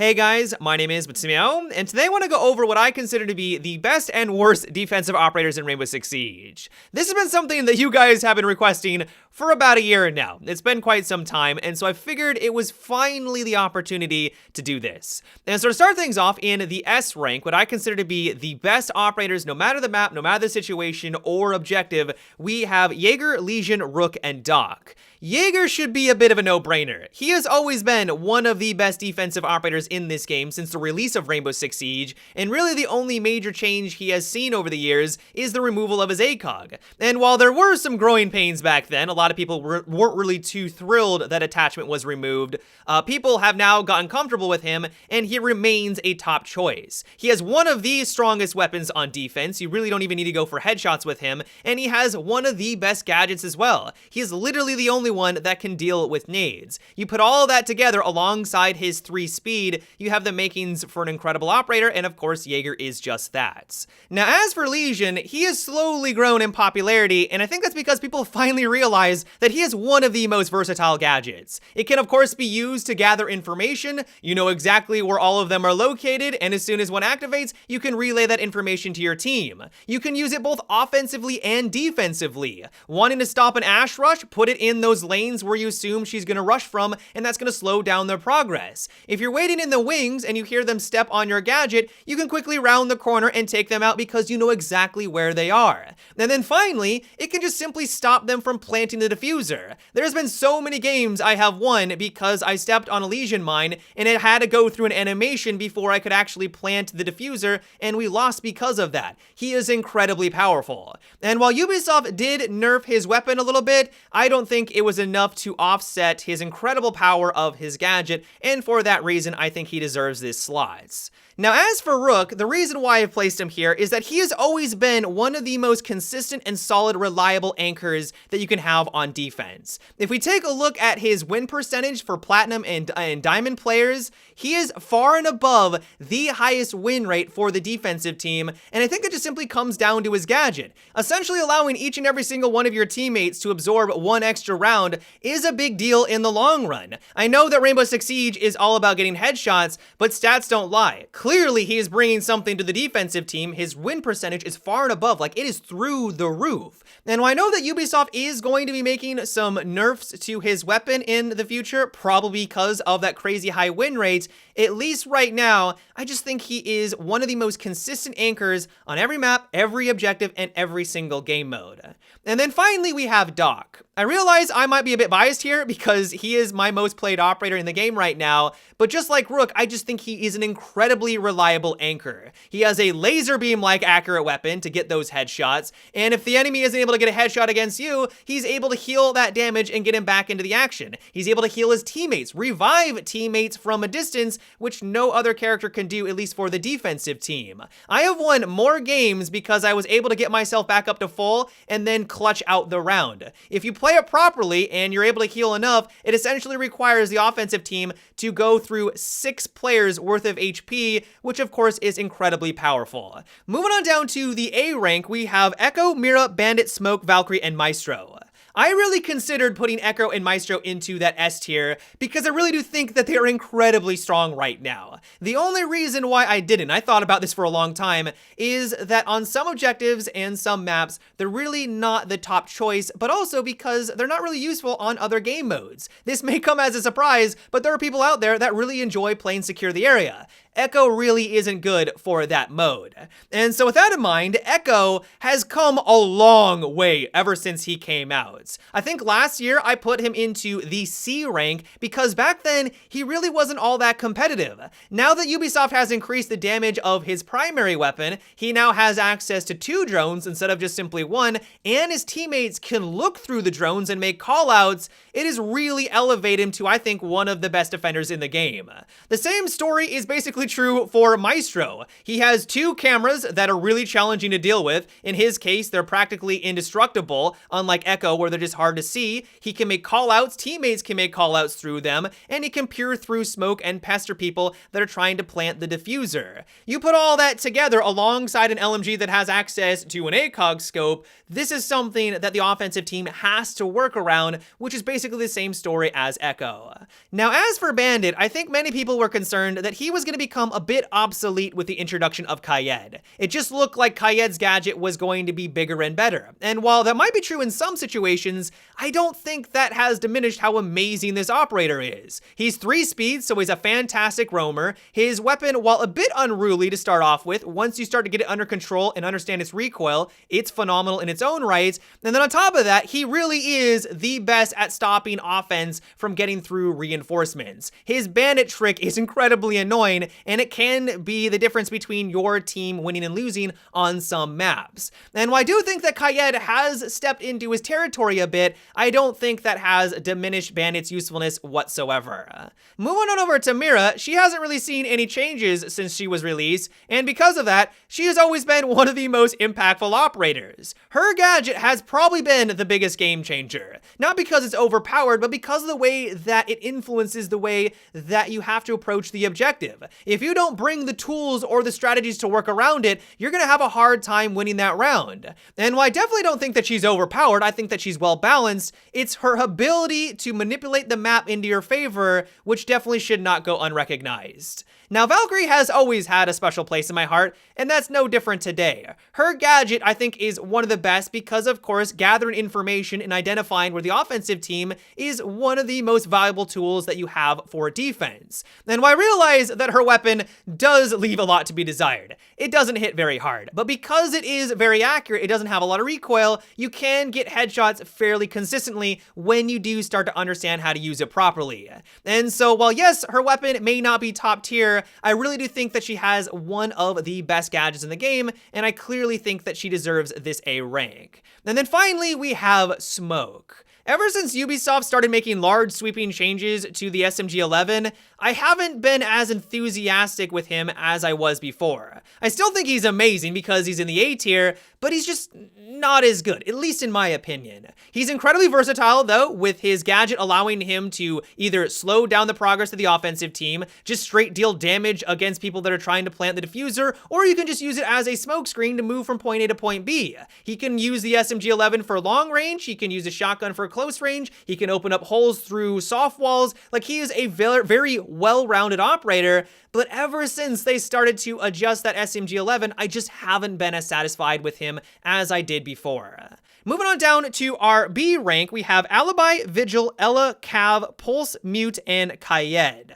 Hey guys, my name is Matsumiao, and today I want to go over what I consider to be the best and worst defensive operators in Rainbow Six Siege. This has been something that you guys have been requesting for about a year now. It's been quite some time, and so I figured it was finally the opportunity to do this. And so to start things off in the S rank, what I consider to be the best operators, no matter the map, no matter the situation or objective, we have Jaeger, Legion, Rook, and Doc. Jaeger should be a bit of a no-brainer. He has always been one of the best defensive operators in this game since the release of Rainbow Six Siege, and really the only major change he has seen over the years is the removal of his ACOG. And while there were some growing pains back then, a lot of people weren't really too thrilled that attachment was removed, people have now gotten comfortable with him, and he remains a top choice. He has one of the strongest weapons on defense, you really don't even need to go for headshots with him, and he has one of the best gadgets as well. He is literally the only one that can deal with nades. You put all that together alongside his 3 speed, you have the makings for an incredible operator, and of course Jaeger is just that. Now as for Legion, he has slowly grown in popularity, and I think that's because people finally realize that he is one of the most versatile gadgets. It can of course be used to gather information, you know exactly where all of them are located, and as soon as one activates, you can relay that information to your team. You can use it both offensively and defensively. Wanting to stop an Ash rush, put it in those lanes where you assume she's gonna rush from, and that's gonna slow down their progress. If you're waiting in the wings and you hear them step on your gadget, you can quickly round the corner and take them out because you know exactly where they are. And then finally, it can just simply stop them from planting the diffuser. There's been so many games I have won because I stepped on a Legion mine and it had to go through an animation before I could actually plant the diffuser, and we lost because of that. He is incredibly powerful. And while Ubisoft did nerf his weapon a little bit, I don't think it was enough to offset his incredible power of his gadget, and for that reason, I think he deserves this slot. Now, as for Rook, the reason why I've placed him here is that he has always been one of the most consistent and solid, reliable anchors that you can have on defense. If we take a look at his win percentage for Platinum and Diamond players, he is far and above the highest win rate for the defensive team, and I think it just simply comes down to his gadget. Essentially allowing each and every single one of your teammates to absorb one extra round is a big deal in the long run. I know that Rainbow Six Siege is all about getting headshots, but stats don't lie. Clearly, he is bringing something to the defensive team. His win percentage is far and above, like it is through the roof. And while I know that Ubisoft is going to be making some nerfs to his weapon in the future, probably because of that crazy high win rate, at least right now, I just think he is one of the most consistent anchors on every map, every objective, and every single game mode. And then finally, we have Doc. I realize I might be a bit biased here because he is my most played operator in the game right now, but just like Rook, I just think he is an incredibly reliable anchor. He has a laser beam-like accurate weapon to get those headshots, and if the enemy isn't able to get a headshot against you, he's able to heal that damage and get him back into the action. He's able to heal his teammates, revive teammates from a distance, which no other character can do, at least for the defensive team. I have won more games because I was able to get myself back up to full and then clutch out the round. If you play it properly and you're able to heal enough, it essentially requires the offensive team to go through 6 players worth of HP, which of course is incredibly powerful. Moving on down to the A rank, we have Echo, Mira, Bandit, Smoke, Valkyrie, and Maestro. I really considered putting Echo and Maestro into that S tier because I really do think that they are incredibly strong right now. The only reason why I didn't, I thought about this for a long time, is that on some objectives and some maps, they're really not the top choice, but also because they're not really useful on other game modes. This may come as a surprise, but there are people out there that really enjoy playing Secure the Area. Echo really isn't good for that mode. And so with that in mind, Echo has come a long way ever since he came out. I think last year I put him into the C rank because back then he really wasn't all that competitive. Now that Ubisoft has increased the damage of his primary weapon, he now has access to 2 drones instead of just simply 1, and his teammates can look through the drones and make callouts. It has really elevated him to, I think, one of the best defenders in the game. The same story is basically basically true for Maestro. He has 2 cameras that are really challenging to deal with. In his case, they're practically indestructible, unlike Echo, where they're just hard to see. He can make callouts, teammates can make callouts through them, and he can peer through smoke and pester people that are trying to plant the diffuser. You put all that together alongside an LMG that has access to an ACOG scope, this is something that the offensive team has to work around, which is basically the same story as Echo. Now, as for Bandit, I think many people were concerned that he was going to become a bit obsolete with the introduction of Kayed. It just looked like Kayed's gadget was going to be bigger and better. And while that might be true in some situations, I don't think that has diminished how amazing this operator is. He's 3 speeds, so he's a fantastic roamer. His weapon, while a bit unruly to start off with, once you start to get it under control and understand its recoil, it's phenomenal in its own right. And then on top of that, he really is the best at stopping offense from getting through reinforcements. His bandit trick is incredibly annoying, and it can be the difference between your team winning and losing on some maps. And while I do think that Kayed has stepped into his territory a bit, I don't think that has diminished Bandit's usefulness whatsoever. Moving on over to Mira, she hasn't really seen any changes since she was released, and because of that, she has always been one of the most impactful operators. Her gadget has probably been the biggest game changer. Not because it's overpowered, but because of the way that it influences the way that you have to approach the objective. If you don't bring the tools or the strategies to work around it, you're gonna have a hard time winning that round. And while I definitely don't think that she's overpowered, I think that she's well balanced, it's her ability to manipulate the map into your favor, which definitely should not go unrecognized. Now, Valkyrie has always had a special place in my heart, and that's no different today. Her gadget, I think, is one of the best because, of course, gathering information and identifying where the offensive team is one of the most valuable tools that you have for defense. And while I realize that her weapon does leave a lot to be desired, it doesn't hit very hard. But because it is very accurate, it doesn't have a lot of recoil, you can get headshots fairly consistently when you do start to understand how to use it properly. And so while yes, her weapon may not be top tier, I really do think that she has one of the best gadgets in the game, and I clearly think that she deserves this A rank. And then finally, we have Smoke. Ever since Ubisoft started making large sweeping changes to the SMG-11, I haven't been as enthusiastic with him as I was before. I still think he's amazing because he's in the A tier, but he's just not as good, at least in my opinion. He's incredibly versatile though, with his gadget allowing him to either slow down the progress of the offensive team, just straight deal damage against people that are trying to plant the diffuser, or you can just use it as a smoke screen to move from point A to point B. He can use the SMG-11 for long range, he can use a shotgun for close range, he can open up holes through soft walls. Like, he is a very well-rounded operator, but ever since they started to adjust that SMG-11, I just haven't been as satisfied with him as I did before. Moving on down to our B rank, we have Alibi, Vigil, Ella, Cav, Pulse, Mute, and Kayed.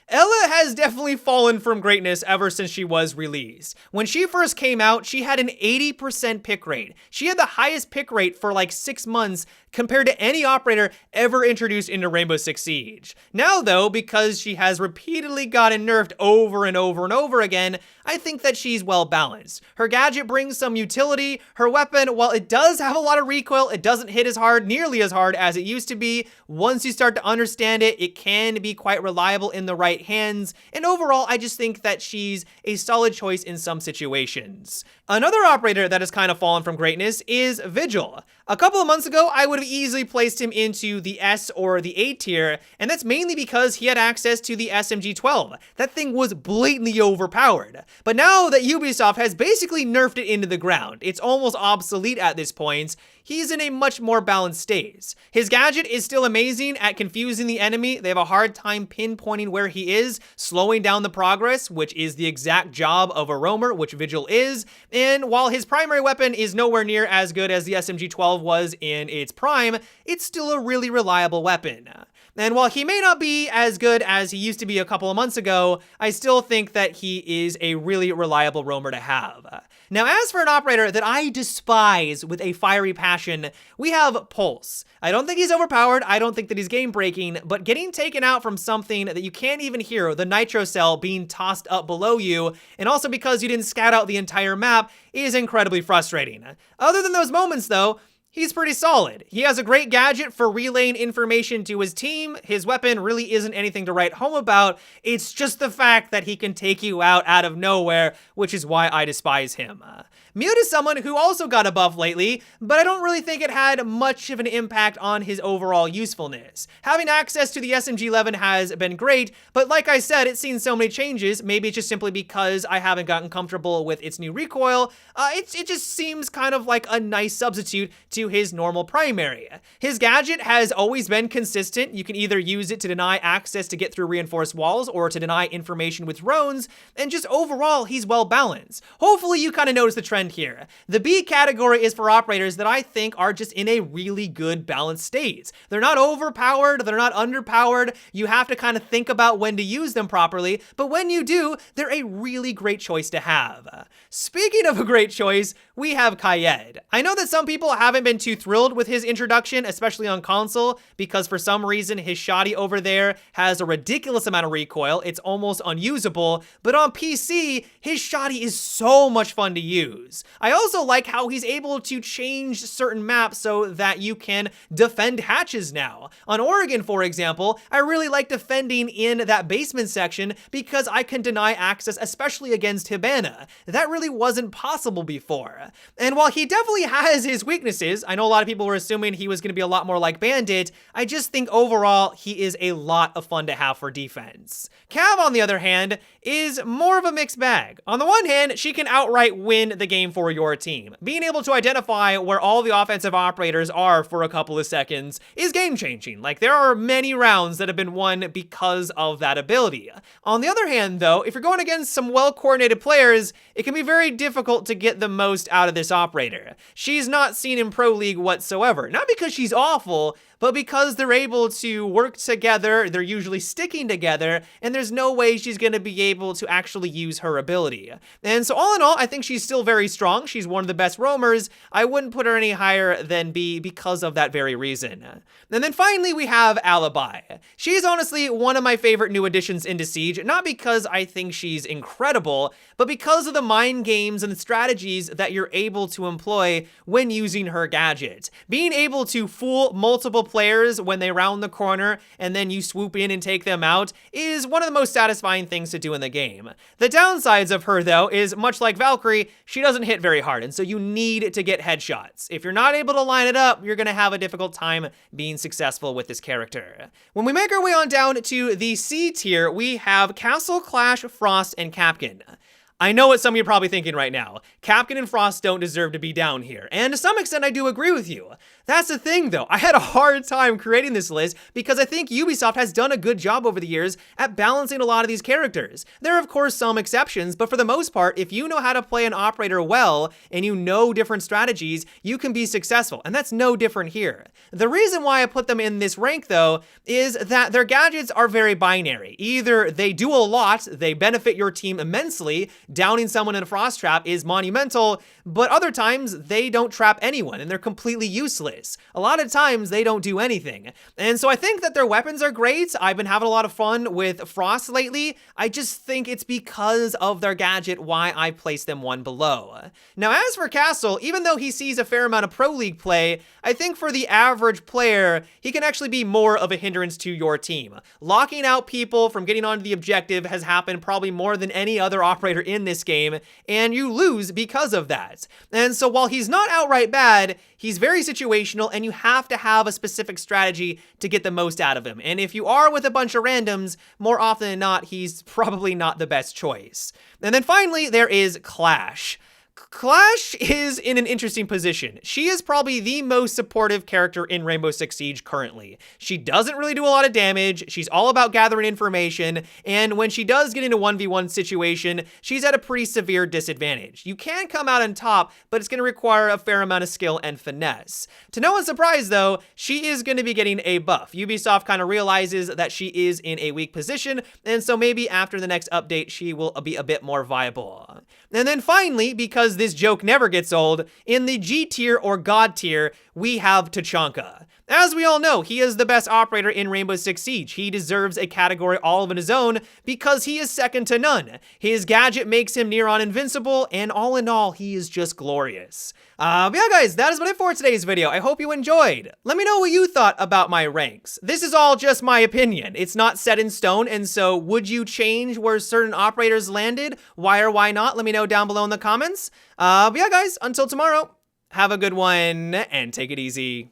Ella has definitely fallen from greatness ever since she was released. When she first came out, she had an 80% pick rate. She had the highest pick rate for like 6 months compared to any operator ever introduced into Rainbow Six Siege. Now though, because she has repeatedly gotten nerfed over and over again, I think that she's well balanced. Her gadget brings some utility. Her weapon, while it does have a lot of recoil, it doesn't hit as hard, nearly as hard as it used to be. Once you start to understand it, it can be quite reliable in the right hands. And overall, I just think that she's a solid choice in some situations. Another operator that has kind of fallen from greatness is Vigil. A couple of months ago, I would have easily placed him into the S or the A tier, and that's mainly because he had access to the SMG-12. That thing was blatantly overpowered. But now that Ubisoft has basically nerfed it into the ground, it's almost obsolete at this point, he's in a much more balanced state. His gadget is still amazing at confusing the enemy. They have a hard time pinpointing where he is, slowing down the progress, which is the exact job of a roamer, which Vigil is. And while his primary weapon is nowhere near as good as the SMG-12 was in its prime, it's still a really reliable weapon. And while he may not be as good as he used to be a couple of months ago, I still think that he is a really reliable roamer to have. Now, as for an operator that I despise with a fiery passion, we have Pulse. I don't think he's overpowered, I don't think that he's game-breaking, but getting taken out from something that you can't even hear, the nitro cell being tossed up below you, and also because you didn't scout out the entire map, is incredibly frustrating. Other than those moments though, He's pretty solid. He has a great gadget for relaying information to his team. His weapon really isn't anything to write home about. It's just the fact that he can take you out of nowhere, which is why I despise him. Mute is someone who also got a buff lately, but I don't really think it had much of an impact on his overall usefulness. Having access to the SMG-11 has been great, but like I said, it's seen so many changes. Maybe it's just simply because I haven't gotten comfortable with its new recoil. It just seems kind of like a nice substitute to his normal primary. His gadget has always been consistent. You can either use it to deny access to get through reinforced walls or to deny information with drones, and just overall, he's well balanced. Hopefully you kind of notice the trend here. The B category is for operators that I think are just in a really good balanced state. They're not overpowered, they're not underpowered. You have to kind of think about when to use them properly, but when you do, they're a really great choice to have. Speaking of a great choice, we have Kaed. I know that some people haven't been too thrilled with his introduction, especially on console, because for some reason his shoddy over there has a ridiculous amount of recoil. It's almost unusable, but on PC, his shoddy is so much fun to use. I also like how he's able to change certain maps so that you can defend hatches now. On Oregon, for example, I really like defending in that basement section because I can deny access, especially against Hibana. That really wasn't possible before. And while he definitely has his weaknesses, I know a lot of people were assuming he was going to be a lot more like Bandit, I just think overall he is a lot of fun to have for defense. Cav, on the other hand, is more of a mixed bag. On the one hand, she can outright win the game for your team. Being able to identify where all the offensive operators are for a couple of seconds is game-changing. Like, there are many rounds that have been won because of that ability. On the other hand, though, if you're going against some well-coordinated players, it can be very difficult to get the most out of this operator. She's not seen in Pro League whatsoever. Not because she's awful, but because they're able to work together, they're usually sticking together, and there's no way she's going to be able to actually use her ability. And so all in all, I think she's still very strong. She's one of the best roamers. I wouldn't put her any higher than B because of that very reason. And then finally, we have Alibi. She's honestly one of my favorite new additions into Siege, not because I think she's incredible, but because of the mind games and the strategies that you're able to employ when using her gadget. Being able to fool multiple players when they round the corner and then you swoop in and take them out is one of the most satisfying things to do in the game. The downsides of her, though, is much like Valkyrie, she doesn't hit very hard, and so you need to get headshots. If you're not able to line it up, you're going to have a difficult time being successful with this character. When we make our way on down to the C tier, we have Castle, Clash, Frost, and Capcan. I know what some of you are probably thinking right now. Capcan and Frost don't deserve to be down here, and to some extent I do agree with you. That's the thing though, I had a hard time creating this list because I think Ubisoft has done a good job over the years at balancing a lot of these characters. There are of course some exceptions, but for the most part, if you know how to play an operator well and you know different strategies, you can be successful, and that's no different here. The reason why I put them in this rank though is that their gadgets are very binary. Either they do a lot, they benefit your team immensely, downing someone in a frost trap is monumental, but other times they don't trap anyone and they're completely useless. A lot of times they don't do anything. And so I think that their weapons are great. I've been having a lot of fun with Frost lately. I just think it's because of their gadget why I placed them one below. Now as for Castle, even though he sees a fair amount of Pro League play, I think for the average player, he can actually be more of a hindrance to your team. Locking out people from getting onto the objective has happened probably more than any other operator in this game, and you lose because of that. And so while he's not outright bad, he's very situational, and you have to have a specific strategy to get the most out of him. And if you are with a bunch of randoms, more often than not, he's probably not the best choice. And then finally, there is Clash. Clash is in an interesting position. She is probably the most supportive character in Rainbow Six Siege currently. She doesn't really do a lot of damage, she's all about gathering information, and when she does get into 1v1 situation, she's at a pretty severe disadvantage. You can come out on top, but it's going to require a fair amount of skill and finesse. To no one's surprise though, she is going to be getting a buff. Ubisoft kind of realizes that she is in a weak position, and so maybe after the next update, she will be a bit more viable. And then finally, because this joke never gets old, in the G tier or God tier, we have Tachanka. As we all know, he is the best operator in Rainbow Six Siege. He deserves a category all of his own because he is second to none. His gadget makes him near on invincible, and all in all, he is just glorious. But yeah, guys, that is about it for today's video. I hope you enjoyed. Let me know what you thought about my ranks. This is all just my opinion. It's not set in stone, and so would you change where certain operators landed? Why or why not? Let me know down below in the comments. But yeah, guys, until tomorrow, have a good one, and take it easy.